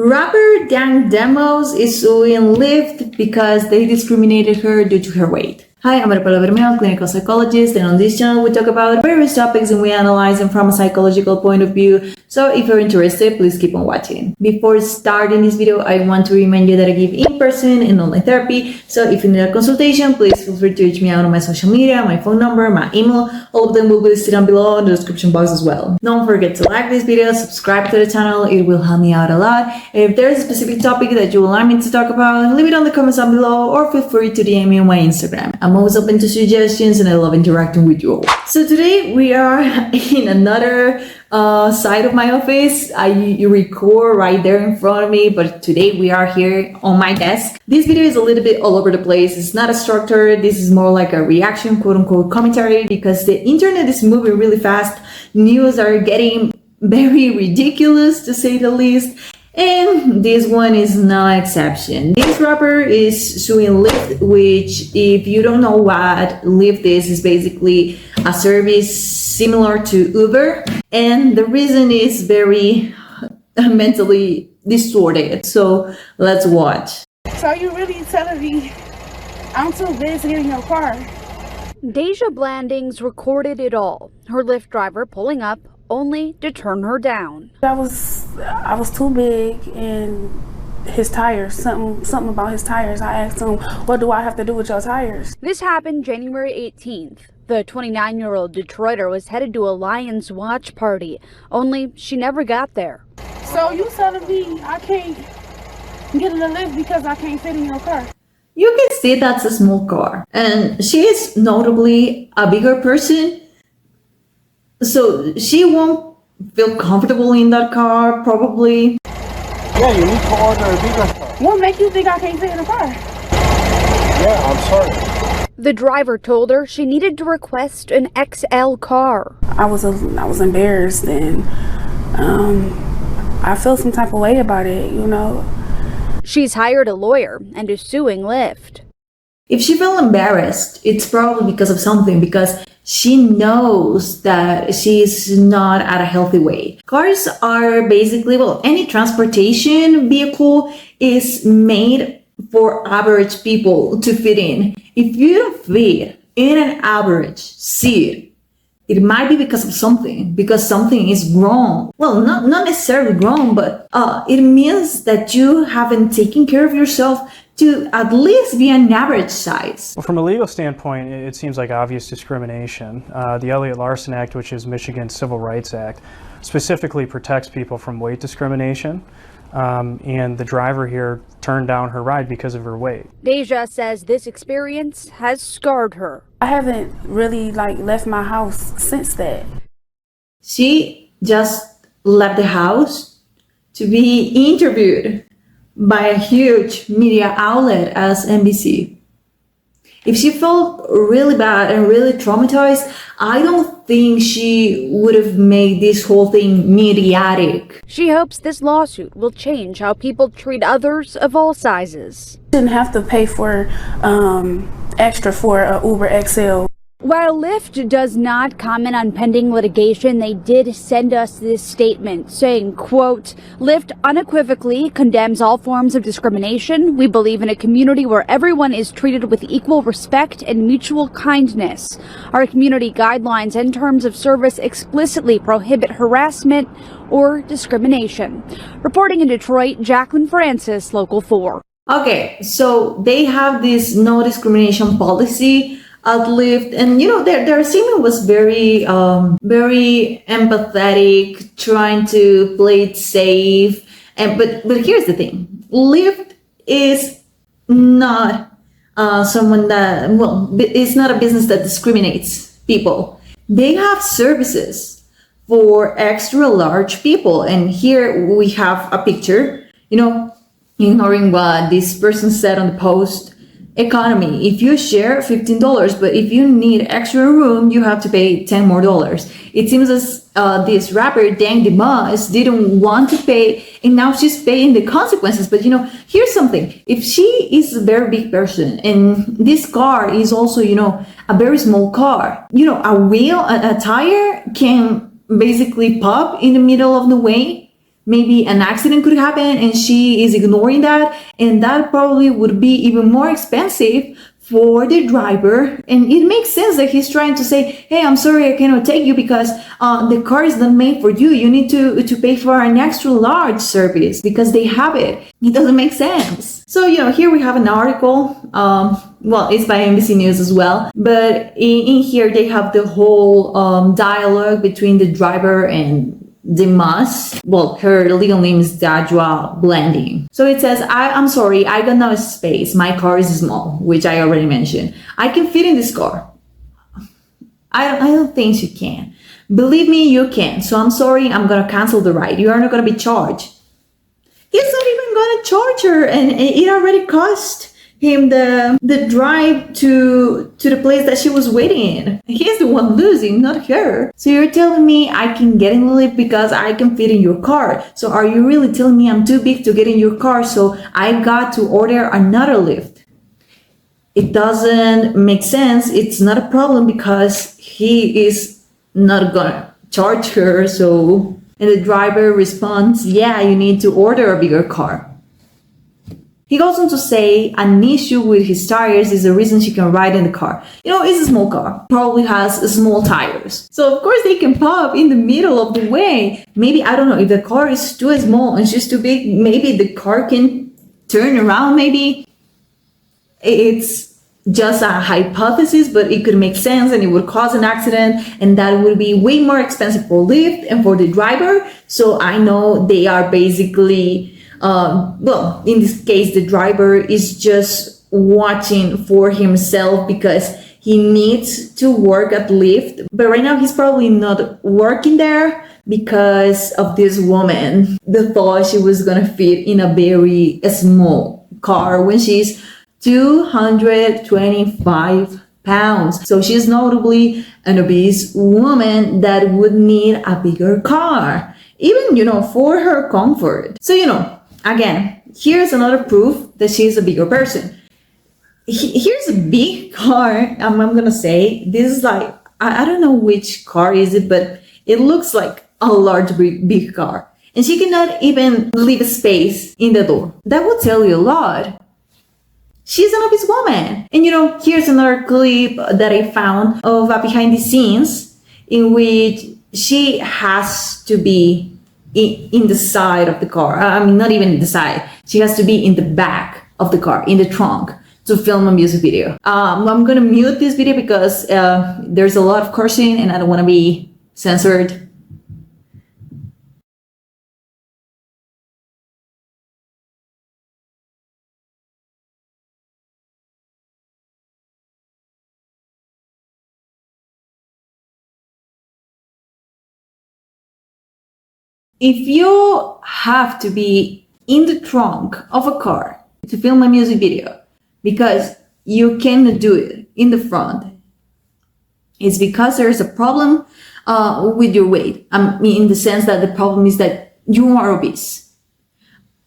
Rapper Dank Demoss is suing Lyft because they discriminated her due to her weight. Hi, I'm Dajua Blanding, clinical psychologist, and on this channel we talk about various topics and we analyze them from a psychological point of view. So if you're interested, please keep on watching. Before starting this video, I want to remind you that I give in-person and online therapy. So if you need a consultation, please feel free to reach me out on my social media, my phone number, my email. All of them will be listed down below in the description box as well. Don't forget to like this video, subscribe to the channel, it will help me out a lot. If there's a specific topic that you would like me to talk about, leave it on the comments down below or feel free to DM me on my Instagram. I'm always open to suggestions and I love interacting with you all. So today we are in another side of my office. I record right there in front of me, but today we are here on my desk. This video is a little bit all over the place. It's not a structure. This is more like a reaction, quote unquote, commentary because the internet is moving really fast. News are getting very ridiculous to say the least. And this one is no exception. This rapper is suing Lyft, which if you don't know what Lyft is basically a service similar to Uber. And the reason is very mentally distorted. So let's watch. So you really telling me I'm too busy to get in your car? Dajua Blanding's recorded it all. Her Lyft driver pulling up only to turn her down. I was too big and his tires, something about his tires. I asked him, what do I have to do with your tires? This happened January 18th. The 29-year-old Detroiter was headed to a Lions watch party, only she never got there. So you telling me I can't get in the Lyft because I can't fit in your car? You can see that's a small car. And she is notably a bigger person. So she won't feel comfortable in that car, probably. Yeah, you need to order a bigger car. What make you think I can't fit in the car? Yeah, I'm sorry. The driver told her she needed to request an XL car. I was embarrassed and I felt some type of way about it, you know. She's hired a lawyer and is suing Lyft. If she felt embarrassed, it's probably because of something, because she knows that she's not at a healthy weight. Cars are basically, well, any transportation vehicle is made for average people to fit in. If you don't fit in an average seat, it might be because of something, because something is wrong. Well, not necessarily wrong, but it means that you haven't taken care of yourself to at least be an average size. Well, from a legal standpoint, it seems like obvious discrimination. The Elliott-Larsen Act, which is Michigan's Civil Rights Act, specifically protects people from weight discrimination. And the driver here turned down her ride because of her weight. Dajua says this experience has scarred her. I haven't really left my house since that. She just left the house to be interviewed by a huge media outlet as NBC. If she felt really bad and really traumatized, I don't think she would have made this whole thing mediatic. She hopes this lawsuit will change how people treat others of all sizes. Didn't have to pay for extra for a Uber XL. While Lyft does not comment on pending litigation, they did send us this statement saying, quote, Lyft unequivocally condemns all forms of discrimination. We believe in a community where everyone is treated with equal respect and mutual kindness. Our community guidelines and terms of service explicitly prohibit harassment or discrimination. Reporting in Detroit, Jacqueline Francis, Local 4. Okay, so they have this no discrimination policy at Lyft, and you know their statement was very empathetic, trying to play it safe. And but here's the thing: Lyft is not someone that, well, it's not a business that discriminates people. They have services for extra large people, and here we have a picture. You know, ignoring what this person said on the post. Economy, if you share $15, but if you need extra room, you have to pay $10 more. It seems as this rapper Dank Demoss didn't want to pay, and now she's paying the consequences. But you know, here's something: if she is a very big person, and this car is also, you know, a very small car, you know, a tire can basically pop in the middle of the way. maybe an accident could happen and she is ignoring that, and that probably would be even more expensive for the driver. And it makes sense that he's trying to say, hey, I'm sorry, I cannot take you because the car is not made for you. You need to pay for an extra large service because they have it. It doesn't make sense. So, here we have an article. Well, it's by NBC News as well. But in here, they have the whole dialogue between the driver and Demoss. Well, her legal name is Dajua Blanding. So it says, I'm sorry, I got no space. My car is small, which I already mentioned. I can fit in this car. I don't think you can. Believe me, you can. So I'm sorry, I'm going to cancel the ride. You are not going to be charged. He's not even going to charge her, and it already cost him the drive to the place that she was waiting in. He's the one losing, not her. So you're telling me I can get in the Lyft because I can fit in your car. So are you really telling me I'm too big to get in your car, so I got to order another Lyft? It doesn't make sense. It's not a problem because he is not gonna charge her. So, and the driver responds, yeah, you need to order a bigger car. He goes on to say an issue with his tires is the reason she can ride in the car. It's a small car, probably has small tires. So of course they can pop in the middle of the way. Maybe, I don't know, if the car is too small and she's too big, maybe the car can turn around, maybe. It's just a hypothesis, but it could make sense and it would cause an accident, and that would be way more expensive for Lyft and for the driver. So I know they are basically well, in this case, the driver is just watching for himself because he needs to work at Lyft. But right now, he's probably not working there because of this woman that thought she was going to fit in a very small car when she's 225 pounds. So she's notably an obese woman that would need a bigger car, even, for her comfort. So, again, here's another proof that she's a bigger person. Here's a big car. I'm gonna say this is like, I don't know which car is it, but it looks like a large big car, and she cannot even leave a space in the door. That would tell you a lot. She's an obese woman. And here's another clip that I found of a behind the scenes in which she has to be in the side of the car. I mean, not even in the side. She has to be in the back of the car, in the trunk, to film a music video. I'm gonna mute this video because there's a lot of cursing and I don't want to be censored. If you have to be in the trunk of a car to film a music video because you cannot do it in the front, it's because there's a problem with your weight. I mean, in the sense that the problem is that you are obese.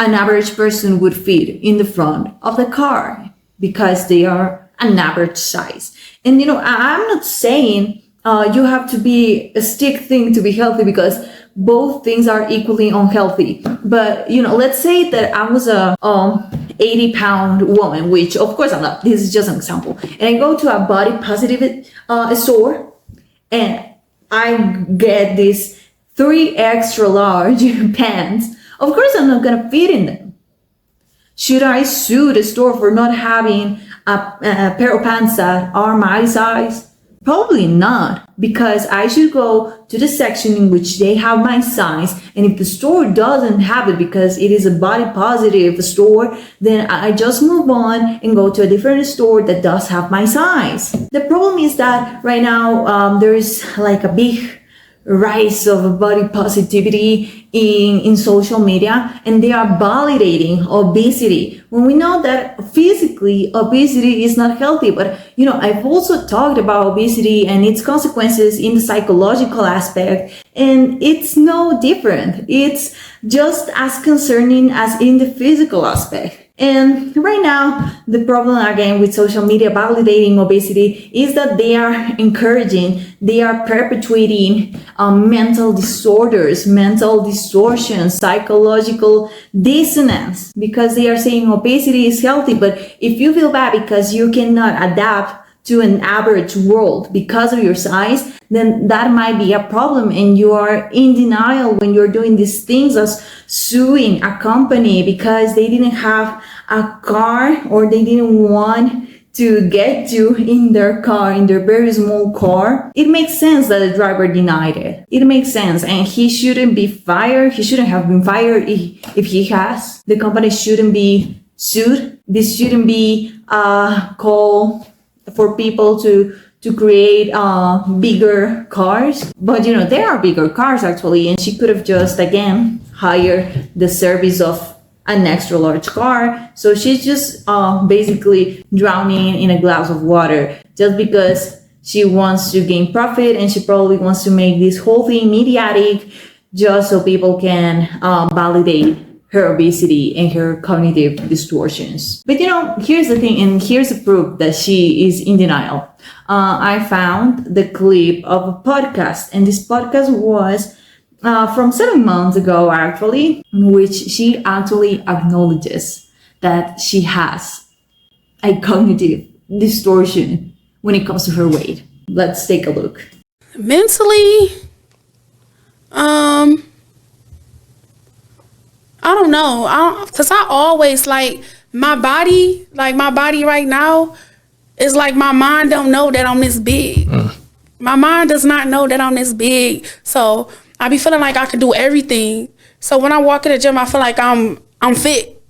An average person would fit in the front of the car because they are an average size. And I'm not saying you have to be a stick thing to be healthy, because both things are equally unhealthy. But let's say that I was a 80-pound woman, which of course I'm not. This is just an example. And I go to a body positive store and I get these 3 extra large pants. Of course I'm not gonna fit in them. Should I sue the store for not having a pair of pants that are my size? Probably not, because I should go to the section in which they have my size, and if the store doesn't have it because it is a body positive store, then I just move on and go to a different store that does have my size. The problem is that right now there is like a big rise of body positivity in social media, and they are validating obesity when we know that physically obesity is not healthy. But I've also talked about obesity and its consequences in the psychological aspect, and it's no different. It's just as concerning as in the physical aspect. And right now, the problem again with social media validating obesity is that they are encouraging, they are perpetuating mental disorders, mental distortions, psychological dissonance, because they are saying obesity is healthy. But if you feel bad because you cannot adapt to an average world because of your size, then that might be a problem, and you are in denial when you're doing these things as suing a company because they didn't have a car or they didn't want to get you in their car, in their very small car. It makes sense that the driver denied it. It makes sense, and he shouldn't be fired. He shouldn't have been fired if he has. The company shouldn't be sued. This shouldn't be a call for people to create bigger cars. But you know, there are bigger cars actually, and she could have just again hired the service of an extra large car. So she's just basically drowning in a glass of water just because she wants to gain profit, and she probably wants to make this whole thing mediatic just so people can validate her obesity and her cognitive distortions. But you know, here's the thing, and here's the proof that she is in denial. I found the clip of a podcast, and this podcast was from 7 months ago actually, in which she actually acknowledges that she has a cognitive distortion when it comes to her weight. Let's take a look. Mentally, I don't know. Cause I always like my body right now is like my mind don't know that I'm this big. My mind does not know that I'm this big. So I be feeling like I can do everything. So when I walk in the gym, I feel like I'm fit.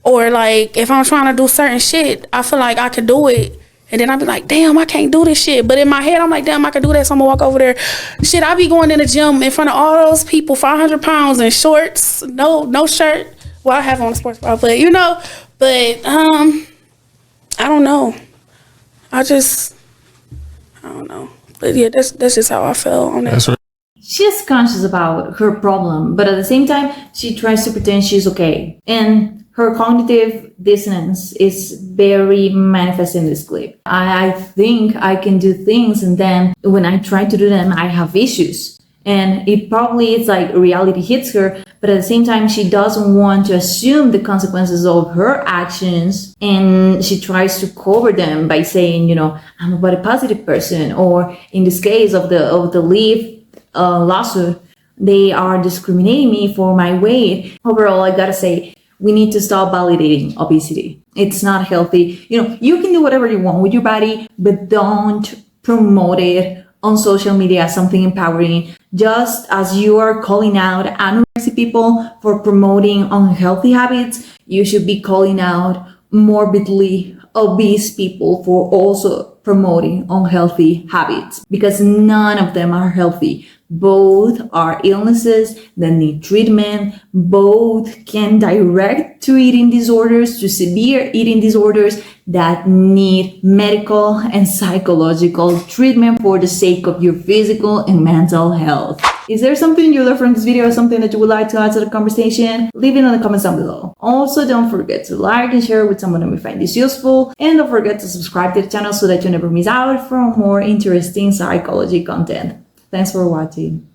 Or like if I'm trying to do certain shit, I feel like I could do it. And then I be like, damn, I can't do this shit. But in my head, I'm like, damn, I can do that. So I'm gonna walk over there. Shit, I be going in the gym in front of all those people, 500 pounds in shorts, no shirt. Well, I have on a sports bra, but you know, but I don't know. I don't know. But yeah, that's just how I felt on that. She's conscious about her problem, but at the same time, she tries to pretend she's okay. And her cognitive dissonance is very manifest in this clip. I think I can do things, and then when I try to do them, I have issues. And it probably is like reality hits her, but at the same time, she doesn't want to assume the consequences of her actions, and she tries to cover them by saying, you know, I'm a body positive person, or in this case of the Lyft lawsuit, they are discriminating me for my weight. Overall, I gotta say, we need to stop validating obesity. It's not healthy. You know, you can do whatever you want with your body, but don't promote it on social media as something empowering. Just as you are calling out anorexic people for promoting unhealthy habits, you should be calling out morbidly obese people for also promoting unhealthy habits, because none of them are healthy. Both are illnesses that need treatment. Both can direct to eating disorders, to severe eating disorders that need medical and psychological treatment for the sake of your physical and mental health. Is there something you learned from this video, something that you would like to add to the conversation? Leave it in the comments down below. Also, don't forget to like and share with someone who may find this useful. And don't forget to subscribe to the channel so that you never miss out from more interesting psychology content. Thanks for watching.